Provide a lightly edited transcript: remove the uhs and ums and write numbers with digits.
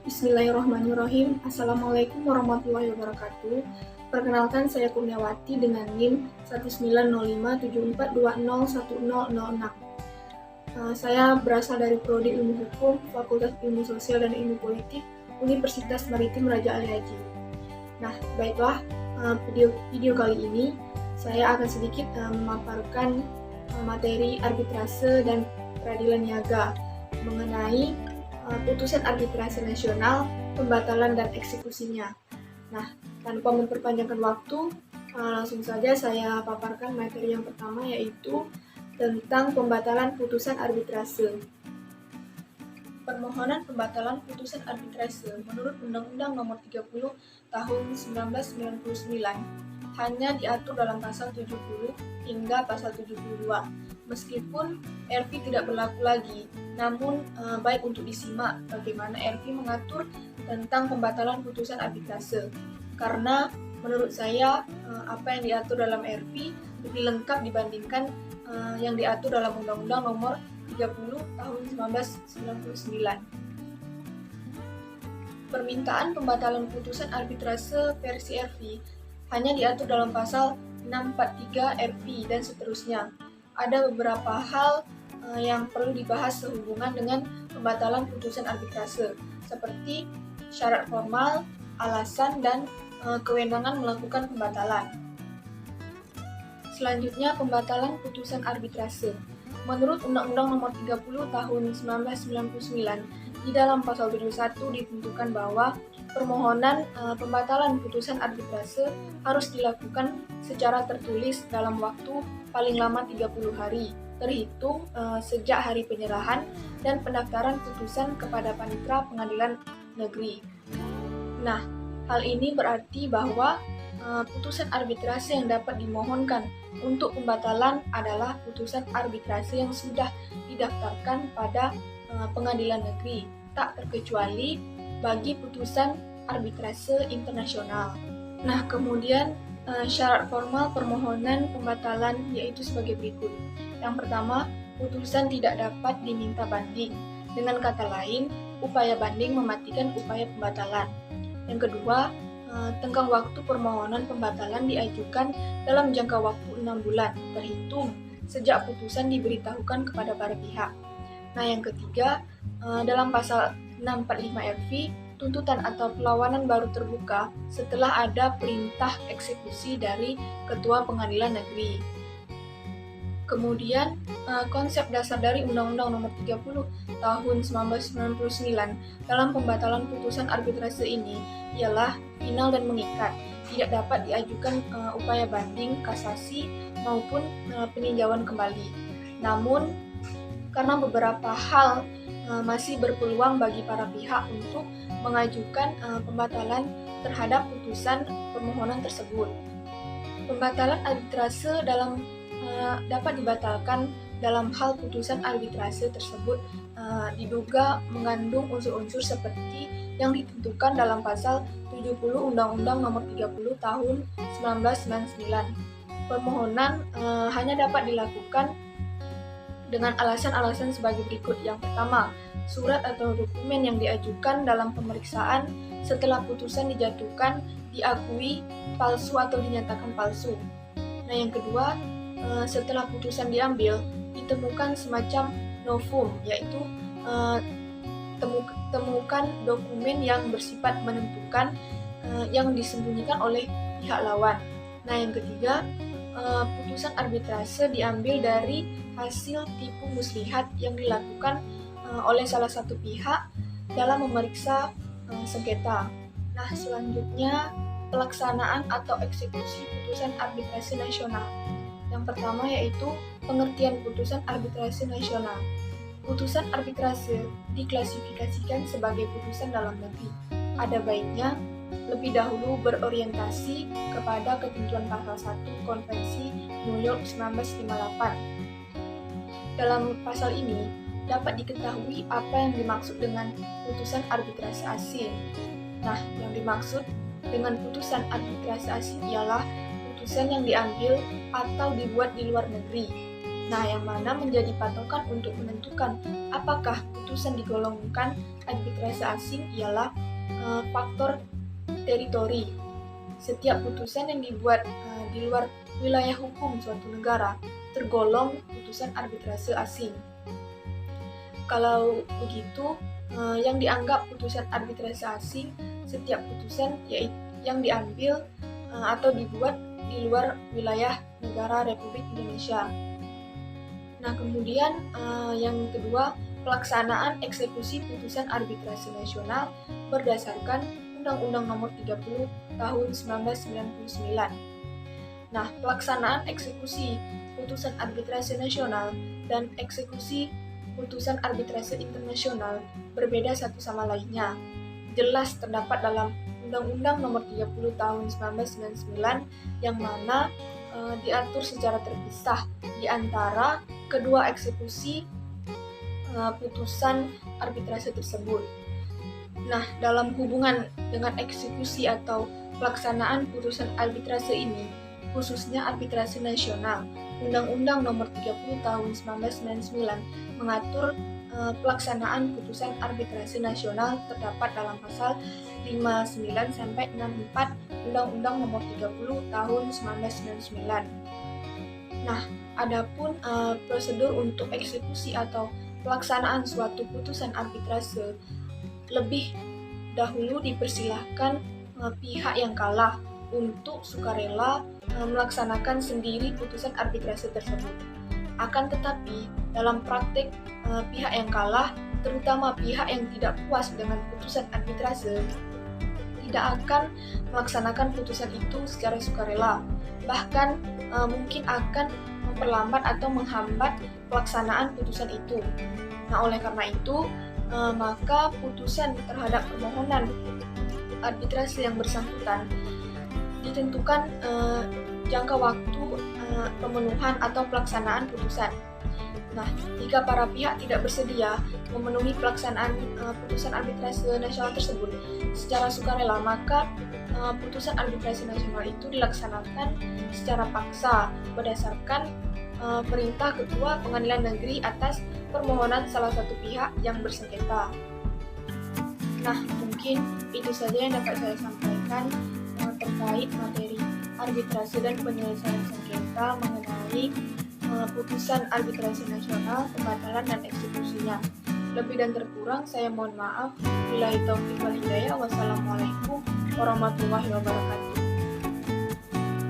Bismillahirrahmanirrahim. Assalamualaikum warahmatullahi wabarakatuh. Perkenalkan, saya Kurniawati dengan NIM 1905742010006. Saya berasal dari Prodi Ilmu Hukum, Fakultas Ilmu Sosial dan Ilmu Politik, Universitas Maritim Raja Ali Haji. Nah, baiklah, video kali ini saya akan sedikit memaparkan materi arbitrase dan peradilan niaga mengenai putusan arbitrase nasional, pembatalan dan eksekusinya. Nah, tanpa memperpanjangkan waktu, langsung saja saya paparkan materi yang pertama, yaitu tentang pembatalan putusan arbitrase. Permohonan pembatalan putusan arbitrase menurut Undang-Undang Nomor 30 Tahun 1999 hanya diatur dalam pasal 70 hingga pasal 72. Meskipun RV tidak berlaku lagi, namun baik untuk disimak bagaimana RV mengatur tentang pembatalan putusan arbitrase. Karena menurut saya apa yang diatur dalam RV lebih lengkap dibandingkan yang diatur dalam Undang-Undang Nomor 30 Tahun 1999. Permintaan pembatalan putusan arbitrase versi RV hanya diatur dalam pasal 643 RV dan seterusnya. Ada beberapa hal yang perlu dibahas sehubungan dengan pembatalan putusan arbitrase, seperti syarat formal, alasan, dan kewenangan melakukan pembatalan. Selanjutnya, pembatalan putusan arbitrase. Menurut Undang-Undang Nomor 30 Tahun 1999, di dalam pasal 71 ditentukan bahwa permohonan pembatalan putusan arbitrase harus dilakukan secara tertulis dalam waktu paling lama 30 hari, terhitung sejak hari penyerahan dan pendaftaran putusan kepada Panitera Pengadilan Negeri. Nah, hal ini berarti bahwa putusan arbitrase yang dapat dimohonkan untuk pembatalan adalah putusan arbitrase yang sudah didaftarkan pada Pengadilan Negeri, tak terkecuali bagi putusan arbitrase internasional. Nah, kemudian syarat formal permohonan pembatalan yaitu sebagai berikut. Yang pertama, putusan tidak dapat diminta banding. Dengan kata lain, upaya banding mematikan upaya pembatalan. Yang kedua, tenggang waktu permohonan pembatalan diajukan dalam jangka waktu 6 bulan, terhitung sejak putusan diberitahukan kepada para pihak. Nah, yang ketiga, dalam pasal 645 RV, tuntutan atau perlawanan baru terbuka setelah ada perintah eksekusi dari Ketua Pengadilan Negeri. Kemudian, konsep dasar dari Undang-Undang Nomor 30 Tahun 1999 dalam pembatalan putusan arbitrase ini ialah final dan mengikat, tidak dapat diajukan upaya banding, kasasi, maupun peninjauan kembali. Namun, karena beberapa hal masih berpeluang bagi para pihak untuk mengajukan pembatalan terhadap putusan permohonan tersebut. Pembatalan arbitrase dapat dibatalkan dalam hal putusan arbitrase tersebut diduga mengandung unsur-unsur seperti yang ditentukan dalam pasal 70 Undang-Undang Nomor 30 Tahun 1999. Permohonan hanya dapat dilakukan dengan alasan-alasan sebagai berikut. Yang pertama, surat atau dokumen yang diajukan dalam pemeriksaan setelah putusan dijatuhkan diakui palsu atau dinyatakan palsu. Nah, yang kedua, setelah putusan diambil ditemukan semacam novum, yaitu temukan dokumen yang bersifat menentukan yang disembunyikan oleh pihak lawan. Nah, yang ketiga, putusan arbitrase diambil dari hasil tipu muslihat yang dilakukan oleh salah satu pihak dalam memeriksa sengketa. Nah, selanjutnya pelaksanaan atau eksekusi putusan arbitrase nasional. Yang pertama yaitu pengertian putusan arbitrase nasional. Putusan arbitrase diklasifikasikan sebagai putusan dalam negeri. Ada baiknya lebih dahulu berorientasi kepada ketentuan pasal 1 Konvensi New York 1958. Dalam pasal ini dapat diketahui apa yang dimaksud dengan putusan arbitrase asing. Nah, yang dimaksud dengan putusan arbitrase asing ialah putusan yang diambil atau dibuat di luar negeri. Nah, yang mana menjadi patokan untuk menentukan apakah putusan digolongkan arbitrase asing ialah faktor teritori. Setiap putusan yang dibuat di luar wilayah hukum suatu negara tergolong putusan arbitrase asing. Kalau begitu, yang dianggap putusan arbitrase asing setiap putusan yaitu yang diambil atau dibuat di luar wilayah negara Republik Indonesia. Nah, kemudian yang kedua, pelaksanaan eksekusi putusan arbitrase nasional berdasarkan Undang-Undang Nomor 30 Tahun 1999. Nah, pelaksanaan eksekusi putusan arbitrase nasional dan eksekusi putusan arbitrase internasional berbeda satu sama lainnya. Jelas terdapat dalam Undang-Undang Nomor 30 Tahun 1999 yang mana diatur secara terpisah di antara kedua eksekusi putusan arbitrase tersebut. Nah, dalam hubungan dengan eksekusi atau pelaksanaan putusan arbitrase ini, khususnya arbitrase nasional, Undang-Undang Nomor 30 Tahun 1999 mengatur pelaksanaan putusan arbitrase nasional terdapat dalam pasal 59 sampai 64 Undang-Undang Nomor 30 Tahun 1999. Nah, adapun prosedur untuk eksekusi atau pelaksanaan suatu putusan arbitrase lebih dahulu dipersilahkan pihak yang kalah untuk sukarela melaksanakan sendiri putusan arbitrase tersebut. Akan tetapi, dalam praktik pihak yang kalah, terutama pihak yang tidak puas dengan putusan arbitrase, tidak akan melaksanakan putusan itu secara sukarela, bahkan mungkin akan memperlambat atau menghambat pelaksanaan putusan itu. Nah, oleh karena itu, maka putusan terhadap permohonan arbitrase yang bersangkutan ditentukan jangka waktu pemenuhan atau pelaksanaan putusan. Nah, jika para pihak tidak bersedia memenuhi pelaksanaan putusan arbitrase nasional tersebut secara sukarela, maka putusan arbitrase nasional itu dilaksanakan secara paksa berdasarkan perintah Ketua Pengadilan Negeri atas permohonan salah satu pihak yang bersengketa. Nah, mungkin itu saja yang dapat saya sampaikan terkait materi arbitrase dan penyelesaian sengketa mengenai putusan arbitrase nasional, pembatalan dan eksekusinya. Lebih dan terkurang saya mohon maaf. Billahi taufiq wal hidayah. Wassalamualaikum warahmatullahi wabarakatuh.